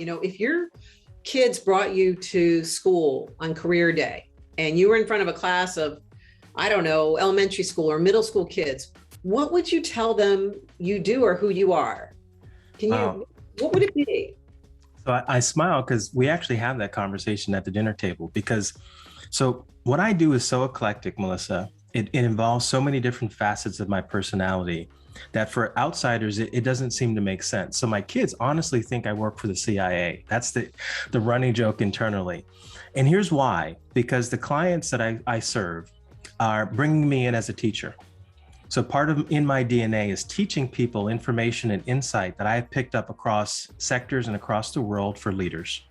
If your kids brought you to school on career day and you were in front of a class of, I don't know, elementary school or middle school kids, what would you tell them you do or who you are? What would it be? So I smile because we actually have that conversation at the dinner table so what I do is so eclectic, Melissa. It involves so many different facets of my personality that for outsiders, it doesn't seem to make sense. So my kids honestly think I work for the CIA. That's the running joke internally. And here's why, because the clients that I serve are bringing me in as a teacher. So part of in my DNA is teaching people information and insight that I have picked up across sectors and across the world for leaders.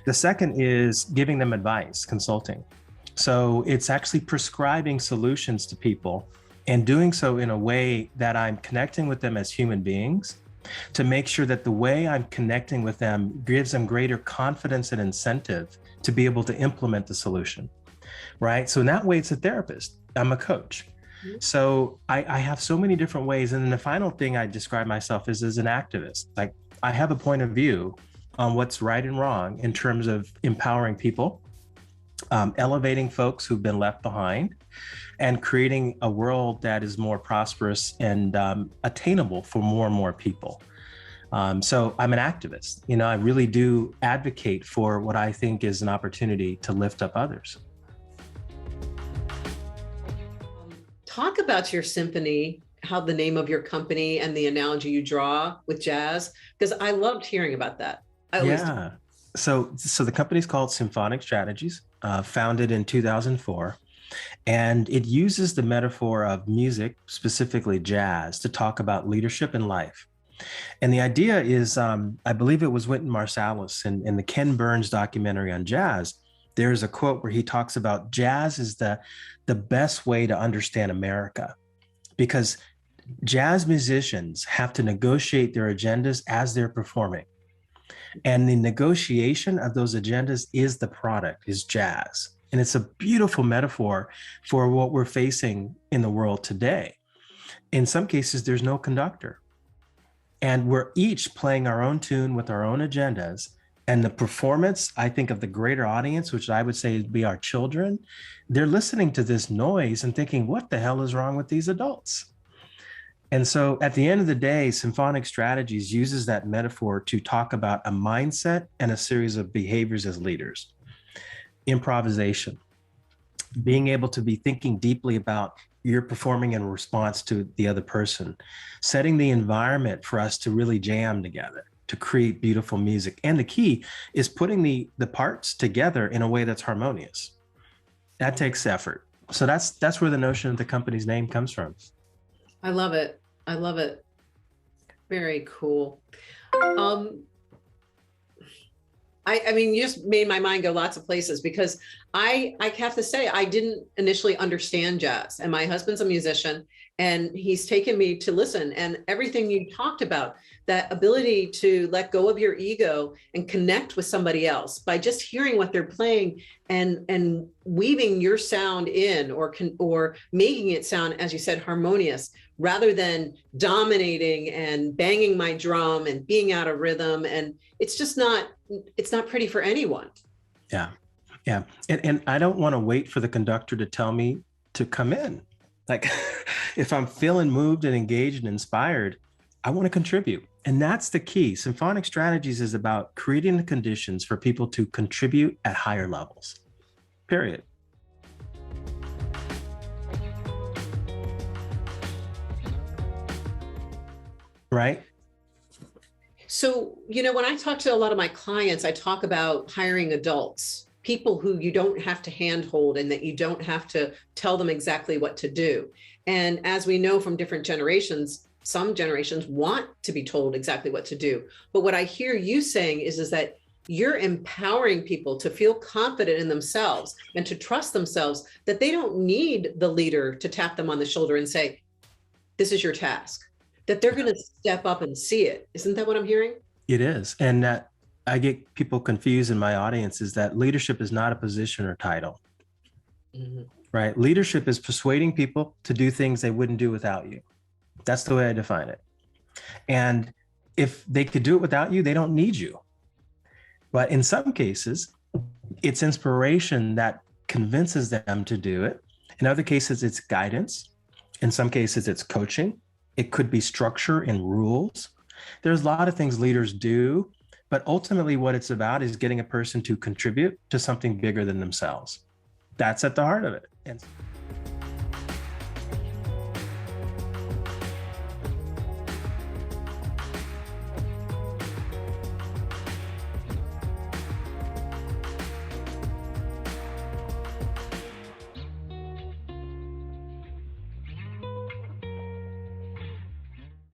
The second is giving them advice, consulting. So it's actually prescribing solutions to people and doing so in a way that I'm connecting with them as human beings to make sure that the way I'm connecting with them gives them greater confidence and incentive to be able to implement the solution, right? So in that way, it's a therapist. I'm a coach. So I have so many different ways. And then the final thing I describe myself as an activist. Like, I have a point of view on what's right and wrong in terms of empowering people, elevating folks who've been left behind, and creating a world that is more prosperous and attainable for more and more people. So I'm an activist. I really do advocate for what I think is an opportunity to lift up others. Talk about your symphony, how the name of your company and the analogy you draw with jazz, because I loved hearing about that. So the company's called Symphonic Strategies, founded in 2004, and it uses the metaphor of music, specifically jazz, to talk about leadership in life. And the idea is, I believe it was Wynton Marsalis in the Ken Burns documentary on jazz. There's a quote where he talks about jazz is the best way to understand America, because jazz musicians have to negotiate their agendas as they're performing. And the negotiation of those agendas is the product, is jazz. And it's a beautiful metaphor for what we're facing in the world today. In some cases, there's no conductor. And we're each playing our own tune with our own agendas. And the performance, I think, of the greater audience, which I would say would be our children, they're listening to this noise and thinking, what the hell is wrong with these adults? And so at the end of the day, Symphonic Strategies uses that metaphor to talk about a mindset and a series of behaviors as leaders. Improvisation, being able to be thinking deeply about you're performing in response to the other person, setting the environment for us to really jam together, to create beautiful music. And the key is putting the parts together in a way that's harmonious. That takes effort. So that's where the notion of the company's name comes from. I love it. I love it. Very cool. I mean, you just made my mind go lots of places, because I have to say, I didn't initially understand jazz, and my husband's a musician and he's taken me to listen, and everything you talked about, that ability to let go of your ego and connect with somebody else by just hearing what they're playing and weaving your sound in, or making it sound, as you said, harmonious, rather than dominating and banging my drum and being out of rhythm. And it's not pretty for anyone. Yeah. And I don't want to wait for the conductor to tell me to come in. Like, if I'm feeling moved and engaged and inspired, I want to contribute. And that's the key. Symphonic Strategies is about creating the conditions for people to contribute at higher levels, period. Right? So, when I talk to a lot of my clients, I talk about hiring adults, people who you don't have to handhold and that you don't have to tell them exactly what to do. And as we know from different generations, some generations want to be told exactly what to do. But what I hear you saying is that you're empowering people to feel confident in themselves and to trust themselves, that they don't need the leader to tap them on the shoulder and say, this is your task, that they're going to step up and see it. Isn't that what I'm hearing? It is. And that I get people confused in my audience is that leadership is not a position or title, right? Leadership is persuading people to do things they wouldn't do without you. That's the way I define it. And if they could do it without you, they don't need you. But in some cases, it's inspiration that convinces them to do it. In other cases, it's guidance. In some cases, it's coaching. It could be structure and rules. There's a lot of things leaders do, but ultimately what it's about is getting a person to contribute to something bigger than themselves. That's at the heart of it. And